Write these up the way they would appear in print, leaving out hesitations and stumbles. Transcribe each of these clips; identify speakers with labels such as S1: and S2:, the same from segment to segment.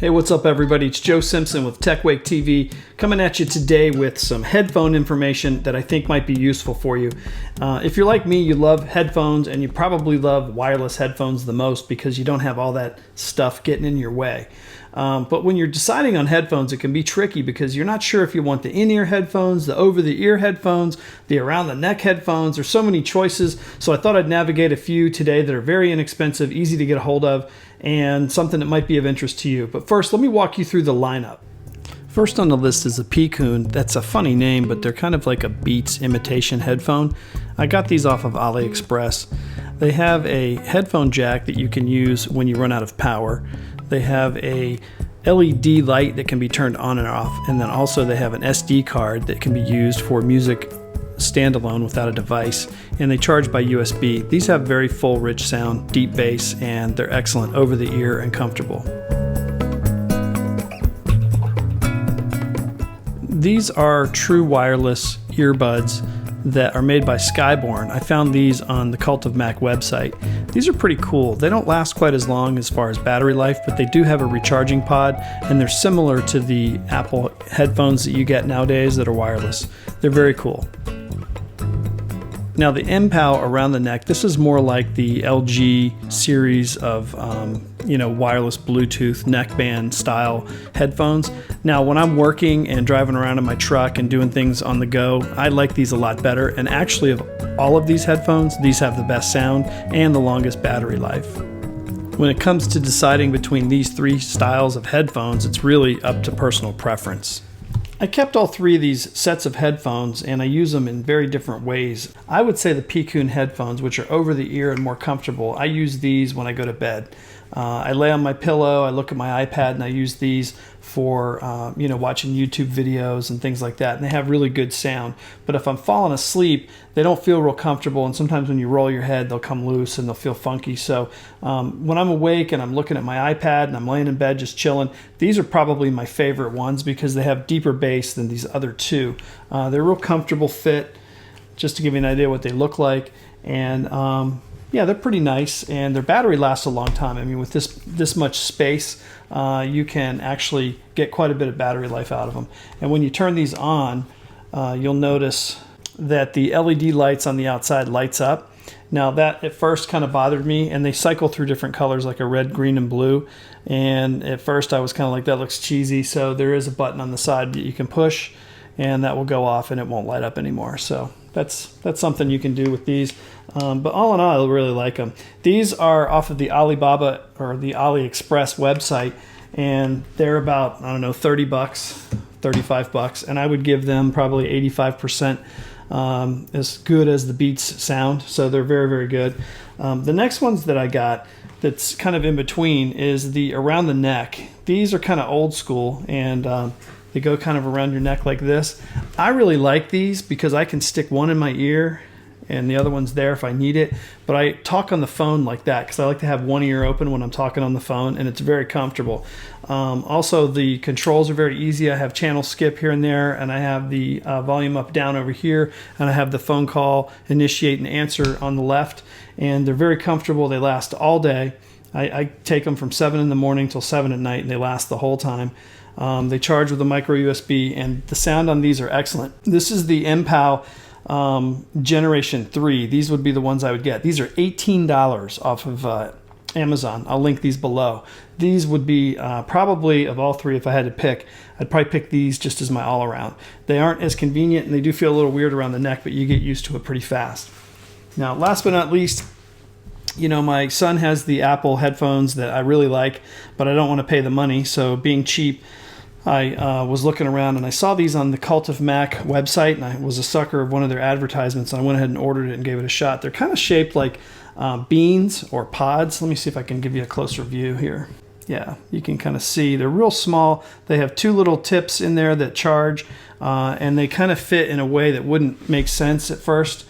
S1: Hey, what's up everybody? It's Joe Simpson with TechWake TV coming at you today with some headphone information that I think might be useful for you. If you're like me, you love headphones and you probably love wireless headphones the most because you don't have all that stuff getting in your way. But when you're deciding on headphones, it can be tricky because you're not sure if you want the in-ear headphones, the over-the-ear headphones, the around-the-neck headphones. There's so many choices, so I thought I'd navigate a few today that are very inexpensive, easy to get a hold of, and something that might be of interest to you. But first, let me walk you through the lineup. First on the list is a Headphone. That's a funny name, but they're kind of like a Beats imitation headphone. I got these off of AliExpress. They have a headphone jack that you can use when you run out of power. They have a LED light that can be turned on and off, and then also they have an SD card that can be used for music standalone without a device, and they charge by USB. These have very full, rich sound, deep bass, and they're excellent over the ear and comfortable. These are true wireless earbuds that are made by Skyborn. I found these on the Cult of Mac website. These are pretty cool. They don't last quite as long as far as battery life, but they do have a recharging pod, and they're similar to the Apple headphones that you get nowadays that are wireless. They're very cool. Now the MPOW around the neck, this is more like the LG series of wireless Bluetooth neckband style headphones. Now when I'm working and driving around in my truck and doing things on the go, I like these a lot better, and actually of all of these headphones, these have the best sound and the longest battery life. When it comes to deciding between these three styles of headphones, it's really up to personal preference. I kept all three of these sets of headphones and I use them in very different ways. I would say the Headphone headphones, which are over the ear and more comfortable, I use these when I go to bed. I lay on my pillow, I look at my iPad, and I use these for watching YouTube videos and things like that, and they have really good sound. But if I'm falling asleep, they don't feel real comfortable, and sometimes when you roll your head, they'll come loose and they'll feel funky. So when I'm awake and I'm looking at my iPad and I'm laying in bed just chilling, these are probably my favorite ones because they have deeper bass than these other two. They're a real comfortable fit, just to give you an idea what they look like, and yeah, they're pretty nice, and their battery lasts a long time. I mean, with this much space, you can actually get quite a bit of battery life out of them. And when you turn these on, you'll notice that the LED lights on the outside lights up. Now that at first kind of bothered me, and they cycle through different colors like a red, green, and blue. And at first I was kind of like, that looks cheesy. So there is a button on the side that you can push, and that will go off and it won't light up anymore. So that's something you can do with these. But all in all, I really like them. These are off of the Alibaba or the AliExpress website, and they're about, I don't know, $30, $35, and I would give them probably 85% as good as the Beats sound. So they're very, very good. The next ones that I got that's kind of in between is the around the neck. These are kind of old school, and they go kind of around your neck like this. I really like these because I can stick one in my ear and the other one's there if I need it. But I talk on the phone like that because I like to have one ear open when I'm talking on the phone, and it's very comfortable. Also, the controls are very easy. I have channel skip here and there, and I have the volume up, down over here, and I have the phone call, initiate, and answer on the left. And they're very comfortable. They last all day. I take them from 7 in the morning till 7 at night, and they last the whole time. They charge with a micro USB, and the sound on these are excellent. This is the MPOW Generation 3. These would be the ones I would get. These are $18 off of Amazon. I'll link these below. These would be probably, of all three, if I had to pick, I'd probably pick these just as my all-around. They aren't as convenient, and they do feel a little weird around the neck, but you get used to it pretty fast. Now, last but not least, my son has the Apple headphones that I really like, but I don't want to pay the money. So being cheap, I was looking around and I saw these on the Cult of Mac website, and I was a sucker of one of their advertisements, and I went ahead and ordered it and gave it a shot. They're kind of shaped like beans or pods. Let me see if I can give you a closer view here. Yeah, you can kind of see they're real small. They have two little tips in there that charge, and they kind of fit in a way that wouldn't make sense at first.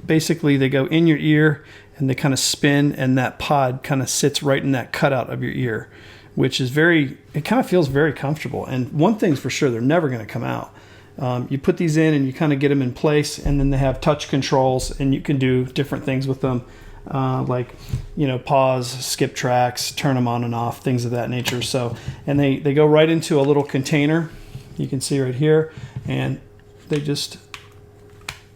S1: Basically, they go in your ear and they kind of spin, and that pod kind of sits right in that cutout of your ear, which is it kind of feels very comfortable. And one thing's for sure, they're never going to come out. You put these in and you kind of get them in place, and then they have touch controls and you can do different things with them. like, you know, pause, skip tracks, turn them on and off, things of that nature. So, and they go right into a little container. You can see right here, and they just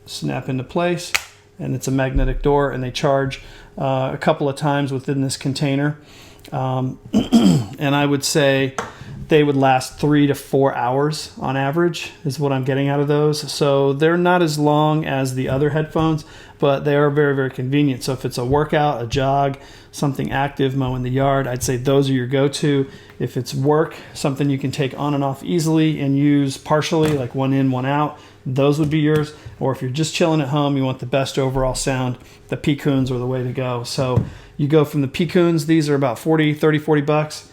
S1: snap into place, and it's a magnetic door, and they charge a couple of times within this container. And I would say they would last 3 to 4 hours on average is what I'm getting out of those. So they're not as long as the other headphones, but they are very, very convenient. So if it's a workout, a jog, something active, mowing the yard, I'd say those are your go-to. If it's work, something you can take on and off easily and use partially, like one in, one out, those would be yours. Or if you're just chilling at home, you want the best overall sound, the Picoons are the way to go. So you go from the Picoons, these are about 40 bucks.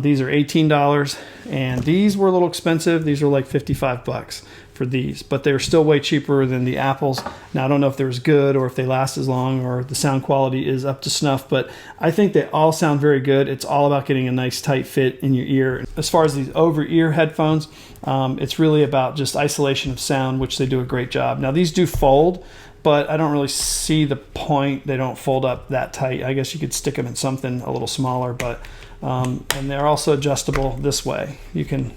S1: These are $18, and these were a little expensive. These are like 55 bucks for these, but they're still way cheaper than the Apples. Now, I don't know if they're as good or if they last as long or the sound quality is up to snuff, but I think they all sound very good. It's all about getting a nice tight fit in your ear. As far as these over-ear headphones, it's really about just isolation of sound, which they do a great job. Now, these do fold, but I don't really see the point. They don't fold up that tight. I guess you could stick them in something a little smaller, but and they're also adjustable this way. You can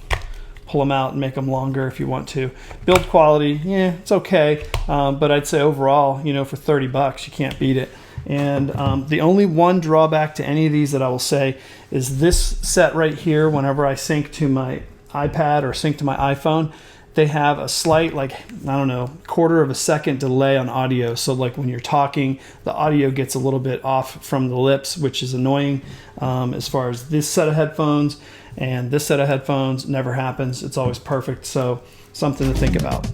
S1: pull them out and make them longer if you want to. Build quality, yeah, it's okay, but I'd say overall, you know, for 30 bucks, you can't beat it. And the only one drawback to any of these that I will say is this set right here. Whenever I sync to my iPad or sync to my iPhone, they have a slight, like, I don't know, quarter of a second delay on audio. So like when you're talking, the audio gets a little bit off from the lips, which is annoying. As far as this set of headphones and this set of headphones, never happens. It's always perfect. So something to think about.